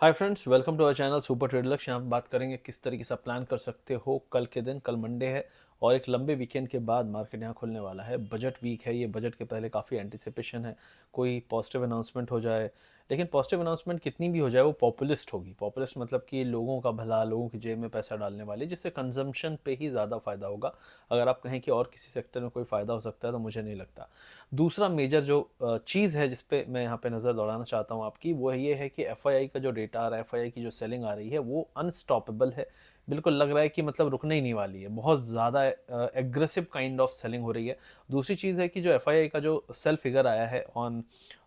Hi friends, welcome to our channel super trade Lakshya. यहाँ बात करेंगे किस तरीके से प्लान कर सकते हो कल के दिन। कल मंडे है और एक लंबे वीकेंड के बाद मार्केट यहाँ खुलने वाला है। बजट वीक है, ये बजट के पहले काफ़ी एंटिसिपेशन है कोई पॉजिटिव अनाउंसमेंट हो जाए। लेकिन पॉजिटिव अनाउंसमेंट कितनी भी हो जाए वो पॉपुलिस्ट होगी। पॉपुलिस्ट मतलब कि लोगों का भला, लोगों की जेब में पैसा डालने वाली, जिससे कंजम्पशन पे ही ज़्यादा फ़ायदा होगा। अगर आप कहें कि और किसी सेक्टर में कोई फ़ायदा हो सकता है तो मुझे नहीं लगता। दूसरा मेजर जो चीज़ है जिस पे मैं यहाँ पे नज़र दौड़ाना चाहता हूँ आपकी, वो ये है कि एफआईआई का जो डेटा आ रहा है, एफआईआई की जो सेलिंग आ रही है वो अनस्टॉपेबल है। बिल्कुल लग रहा है कि मतलब रुकने ही नहीं वाली है। बहुत ज़्यादा एग्रेसिव काइंड ऑफ सेलिंग हो रही है। दूसरी चीज़ है कि जो एफआईआई का जो सेल फिगर आया है ऑन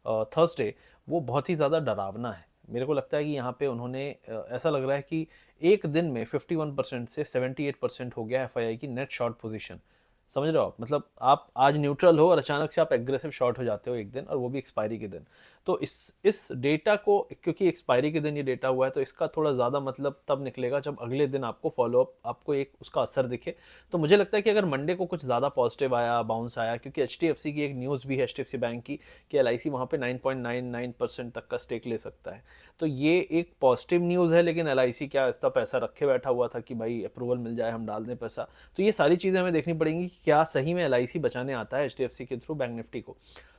थर्सडे, वो बहुत ही ज़्यादा डरावना है। मेरे को लगता है कि यहाँ पे उन्होंने ऐसा लग रहा है कि एक दिन में 51% से 78% हो गया एफआईआई की नेट शॉर्ट पोजीशन। समझ रहे हो आप? मतलब आप आज न्यूट्रल हो और अचानक से आप एग्रेसिव शॉर्ट हो जाते हो एक दिन, और वो भी एक्सपायरी के दिन। तो इस डेटा को, क्योंकि एक्सपायरी के दिन ये डेटा हुआ है, तो इसका थोड़ा ज़्यादा मतलब तब निकलेगा जब अगले दिन आपको फॉलोअप, आपको एक उसका असर दिखे। तो मुझे लगता है कि अगर मंडे को कुछ ज़्यादा पॉजिटिव आया, बाउंस आया, क्योंकि एचडीएफसी की एक न्यूज़ भी है, एचडीएफसी बैंक की, कि एलआईसी वहाँ पे 9.99% तक का स्टेक ले सकता है। तो ये एक पॉजिटिव न्यूज़ है। लेकिन एलआईसी क्या इसका पैसा रखे बैठा हुआ था कि भाई अप्रूवल मिल जाए, हम डाल दें पैसा? तो ये सारी चीज़ें हमें देखनी पड़ेंगी कि क्या सही में एलआईसी बचाने आता है एचडीएफसी के थ्रू बैंक निफ्टी को।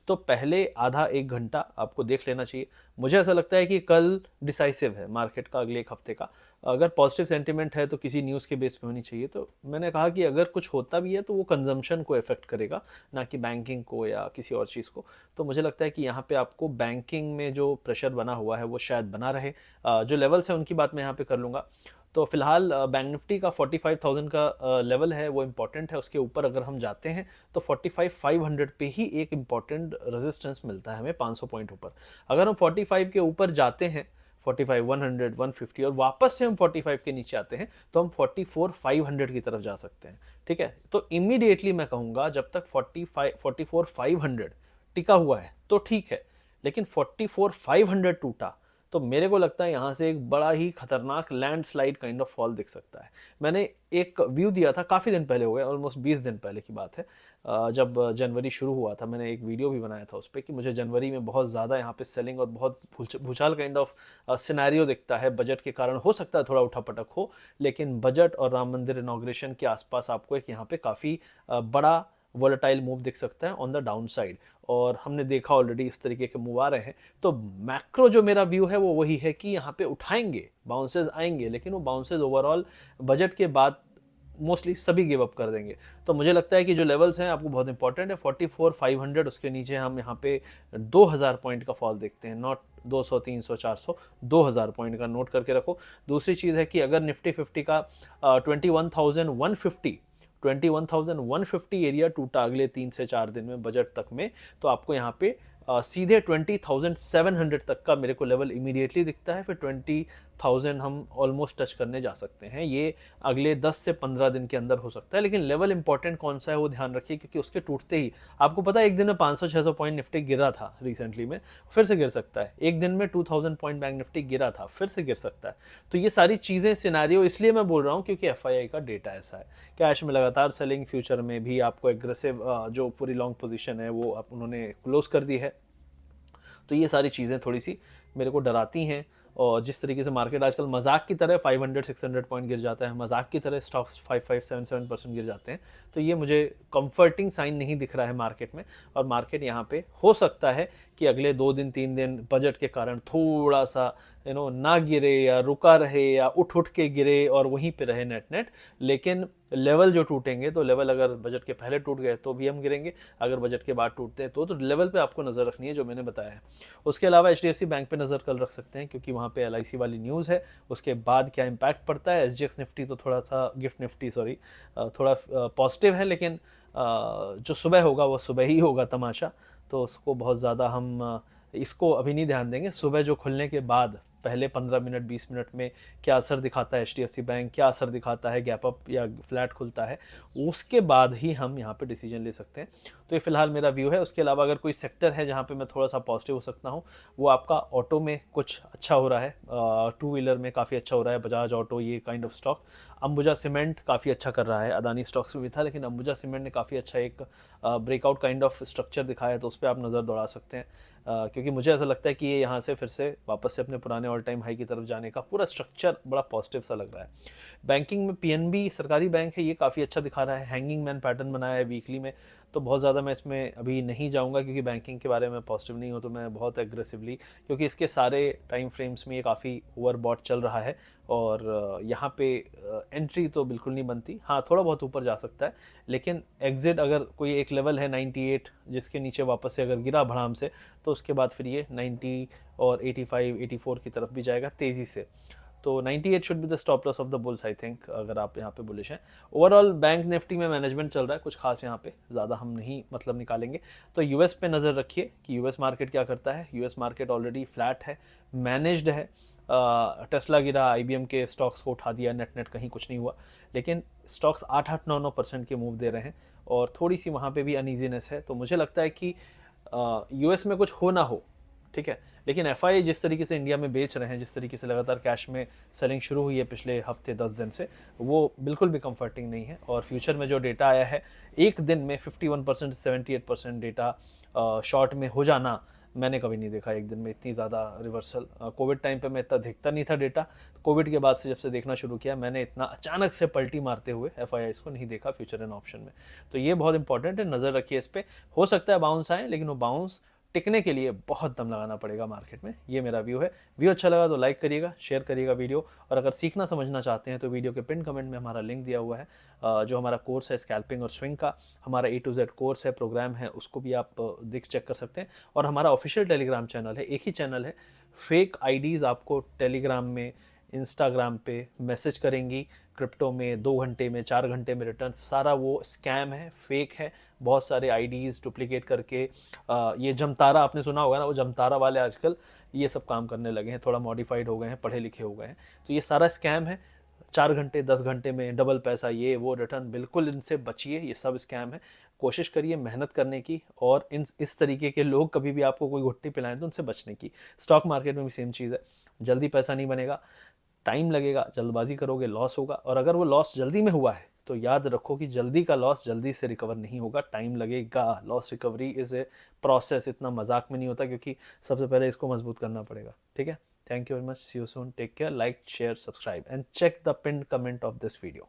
तो पहले आधा एक घंटा आपको देख लेना चाहिए। मुझे ऐसा लगता है कि कल डिसाइसिव है मार्केट का अगले एक हफ्ते का। अगर पॉजिटिव सेंटीमेंट है तो किसी न्यूज़ के बेस पे होनी चाहिए। तो मैंने कहा कि अगर कुछ होता भी है तो वो कंजम्पशन को इफेक्ट करेगा, ना कि बैंकिंग को या किसी और चीज़ को। तो मुझे लगता है कि यहाँ पे आपको बैंकिंग में जो प्रेशर बना हुआ है वो शायद बना रहे। जो लेवल्स है उनकी बात मैं यहाँ पे कर लूँगा। तो फिलहाल बैंक निफ्टी का 45,000 का लेवल है, वो इम्पॉर्टेंट है। उसके ऊपर अगर हम जाते हैं तो 45,500 पे ही एक इम्पॉर्टेंट रेजिस्टेंस मिलता है हमें 500 पॉइंट ऊपर। अगर हम 45 के ऊपर जाते हैं, 45 100 150, और वापस से हम 45 के नीचे आते हैं, तो हम 44 500 की तरफ जा सकते हैं। ठीक है, तो इमीडिएटली मैं कहूंगा जब तक 44 500 टिका हुआ है तो ठीक है। लेकिन 44 500 टूटा तो मेरे को लगता है यहां से एक बड़ा ही खतरनाक लैंडस्लाइड काइंड ऑफ फॉल दिख सकता है। मैंने एक व्यू दिया था काफ़ी दिन पहले, हो गया ऑलमोस्ट 20 दिन पहले की बात है। जब जनवरी शुरू हुआ था, मैंने एक वीडियो भी बनाया था उस पर कि मुझे जनवरी में बहुत ज़्यादा यहाँ पे सेलिंग और बहुत भूचाल काइंड ऑफ सिनेरियो दिखता है। बजट के कारण हो सकता है थोड़ा उठापटक हो, लेकिन बजट और राम मंदिर इनॉग्रेशन के आसपास आपको एक यहाँ पे काफ़ी बड़ा वोलेटाइल मूव दिख सकता है ऑन द डाउन साइड। और हमने देखा ऑलरेडी इस तरीके के मूव आ रहे हैं। तो मैक्रो जो मेरा व्यू है वो वही है कि यहाँ पे उठाएंगे, बाउंसेस आएंगे, लेकिन वो बाउंसेस ओवरऑल बजट के बाद मोस्टली सभी गिव अप कर देंगे। तो मुझे लगता है कि जो लेवल्स हैं आपको बहुत इंपॉर्टेंट है, 44 500, उसके नीचे हम यहाँ पे 2000 पॉइंट का फॉल देखते हैं। नॉट 200 300 400, 2000 पॉइंट का नोट करके रखो। दूसरी चीज़ है कि अगर निफ्टी 50 का 21,150 एरिया टूटा अगले 3 से 4 दिन में बजट तक में, तो आपको यहाँ पे सीधे 20,700 तक का मेरे को लेवल इमीडिएटली दिखता है। फिर 20,000 हम ऑलमोस्ट टच करने जा सकते हैं। ये अगले 10 से 15 दिन के अंदर हो सकता है। लेकिन लेवल इंपॉर्टेंट कौन सा है वो ध्यान रखिए, क्योंकि उसके टूटते ही आपको पता है एक दिन में 500-600 पॉइंट निफ्टी गिरा था रिसेंटली में, फिर से गिर सकता है। एक दिन में 2000 पॉइंट बैंक निफ्टी गिरा था, फिर से गिर सकता है। तो ये सारी चीज़ें सिनेरियो इसलिए मैं बोल रहा हूँ क्योंकि एफआईआई का डेटा ऐसा है। कैश में लगातार सेलिंग, फ्यूचर में भी आपको एग्रेसिव जो पूरी लॉन्ग पोजीशन है वो उन्होंने क्लोज कर दी है। तो ये सारी चीज़ें थोड़ी सी मेरे को डराती हैं। और जिस तरीके से मार्केट आजकल मजाक की तरह 500-600 पॉइंट गिर जाता है, मजाक की तरह स्टॉक्स 5-5 7-7% गिर जाते हैं, तो ये मुझे कंफर्टिंग साइन नहीं दिख रहा है मार्केट में। और मार्केट यहाँ पे हो सकता है कि अगले 2 दिन 3 दिन बजट के कारण थोड़ा सा ना गिरे, या रुका रहे, या उठ उठ के गिरे और वहीं पे रहे नेट नेट। लेकिन लेवल जो टूटेंगे, तो लेवल अगर बजट के पहले टूट गए तो भी हम गिरेंगे, अगर बजट के बाद टूटते हैं तो लेवल पे आपको नज़र रखनी है जो मैंने बताया है। उसके अलावा एचडीएफसी बैंक पे नज़र कल रख सकते हैं, क्योंकि वहाँ पे एलआईसी वाली न्यूज़ है। उसके बाद क्या इम्पैक्ट पड़ता है, एसजीएक्स निफ्टी तो थोड़ा सा, गिफ्ट निफ्टी सॉरी, थोड़ा पॉजिटिव है। लेकिन जो सुबह होगा वो सुबह ही होगा तमाशा। तो उसको बहुत ज़्यादा हम इसको अभी नहीं ध्यान देंगे। सुबह जो खुलने के बाद पहले 15 मिनट 20 मिनट में क्या असर दिखाता है एचडीएफसी बैंक, क्या असर दिखाता है, गैप अप या फ्लैट खुलता है, उसके बाद ही हम यहाँ पे डिसीजन ले सकते हैं। तो ये फिलहाल मेरा व्यू है। उसके अलावा अगर कोई सेक्टर है जहाँ पे मैं थोड़ा सा पॉजिटिव हो सकता हूँ, वो आपका ऑटो में कुछ अच्छा हो रहा है। टू व्हीलर में काफ़ी अच्छा हो रहा है, बजाज ऑटो, ये kind of stock. Ambuja cement काफ़ी अच्छा कर रहा है, अदानी स्टॉक्स में भी था, लेकिन अंबुजा सीमेंट ने काफ़ी अच्छा एक ब्रेकआउट काइंड ऑफ स्ट्रक्चर दिखाया है, तो उस पर आप नज़र दौड़ा सकते हैं। क्योंकि मुझे ऐसा लगता है कि ये यहाँ से फिर से वापस से अपने पुराने ऑल टाइम हाई की तरफ जाने का पूरा स्ट्रक्चर बड़ा पॉजिटिव सा लग रहा है। बैंकिंग में पीएनबी सरकारी बैंक है, ये काफ़ी अच्छा दिखा रहा है, हैंगिंग मैन पैटर्न बनाया है वीकली में। तो बहुत ज़्यादा मैं इसमें अभी नहीं जाऊंगा क्योंकि बैंकिंग के बारे में पॉजिटिव नहीं हूँ, तो मैं बहुत एग्रेसिवली, क्योंकि इसके सारे टाइम फ्रेम्स में ये काफ़ी ओवरबॉट चल रहा है और यहाँ पे एंट्री तो बिल्कुल नहीं बनती। हाँ, थोड़ा बहुत ऊपर जा सकता है, लेकिन एग्जिट अगर कोई एक लेवल है 98 जिसके नीचे वापस से अगर गिरा भड़ाम से, तो उसके बाद फिर ये 90 और 85 84 की तरफ भी जाएगा तेज़ी से। तो 98 should be the stop loss of the bulls I think, अगर आप यहाँ पे बुलिश हैं। ओवरऑल बैंक निफ्टी में मैनेजमेंट चल रहा है, कुछ खास यहाँ पे ज़्यादा हम नहीं मतलब निकालेंगे। तो यूएस पे नज़र रखिए कि यूएस मार्केट क्या करता है। यूएस मार्केट ऑलरेडी फ्लैट है, मैनेज्ड है। टेस्ला गिरा, आईबीएम के स्टॉक्स को उठा दिया, नेट नेट कहीं कुछ नहीं हुआ, लेकिन स्टॉक्स 8-8 9-9% के मूव दे रहे हैं और थोड़ी सी वहाँ पे भी अनईजीनेस है। तो मुझे लगता है कि यूएस में कुछ हो ना हो, ठीक है, लेकिन एफआई जिस तरीके से इंडिया में बेच रहे हैं, जिस तरीके से लगातार कैश में सेलिंग शुरू हुई है पिछले हफ्ते 10 दिन से, वो बिल्कुल भी कंफर्टिंग नहीं है। और फ्यूचर में जो डेटा आया है, एक दिन में 51% 78% डेटा शॉर्ट में हो जाना, मैंने कभी नहीं देखा एक दिन में इतनी ज़्यादा रिवर्सल। कोविड टाइम पे मैं इतना देखता नहीं था डेटा, कोविड के बाद से जब से देखना शुरू किया मैंने इतना अचानक से पलटी मारते हुए एफआईआई को नहीं देखा फ्यूचर एंड ऑप्शन में। तो ये बहुत इंपॉर्टेंट है, नज़र रखिए इस पर। हो सकता है बाउंस आए, लेकिन वो बाउंस टिकने के लिए बहुत दम लगाना पड़ेगा मार्केट में। ये मेरा व्यू है। व्यू अच्छा लगा तो लाइक करिएगा, शेयर करिएगा वीडियो, और अगर सीखना समझना चाहते हैं तो वीडियो के पिन कमेंट में हमारा लिंक दिया हुआ है, जो हमारा कोर्स है स्कैल्पिंग और स्विंग का, हमारा A to Z कोर्स है, प्रोग्राम है, उसको भी आप देख चेक कर सकते हैं। और हमारा ऑफिशियल टेलीग्राम चैनल है, एक ही चैनल है। फेक आईडीज़ आपको टेलीग्राम में, इंस्टाग्राम पे मैसेज करेंगी क्रिप्टो में 2 घंटे में, 4 घंटे में रिटर्न, सारा वो स्कैम है, फेक है। बहुत सारे आईडीज़ डुप्लीकेट करके, ये जमतारा आपने सुना होगा ना, वो जमतारा वाले आजकल ये सब काम करने लगे हैं, थोड़ा मॉडिफाइड हो गए हैं, पढ़े लिखे हो गए हैं। तो ये सारा स्कैम है। 4 घंटे 10 घंटे में डबल पैसा, ये वो रिटर्न, बिल्कुल इनसे बचिए, ये सब स्कैम है। कोशिश करिए मेहनत करने की, और इस तरीके के लोग कभी भी आपको कोई घुट्टी पिलाएं तो उनसे बचने की। स्टॉक मार्केट में भी सेम चीज़ है, जल्दी पैसा नहीं बनेगा, टाइम लगेगा, जल्दबाजी करोगे लॉस होगा। और अगर वो लॉस जल्दी में हुआ है तो याद रखो कि जल्दी का लॉस जल्दी से रिकवर नहीं होगा, टाइम लगेगा। Loss recovery is a process, इतना मजाक में नहीं होता, क्योंकि सबसे पहले इसको मजबूत करना पड़ेगा। ठीक है, thank you very much, see you soon, take care, like share subscribe and check the pin comment of this video.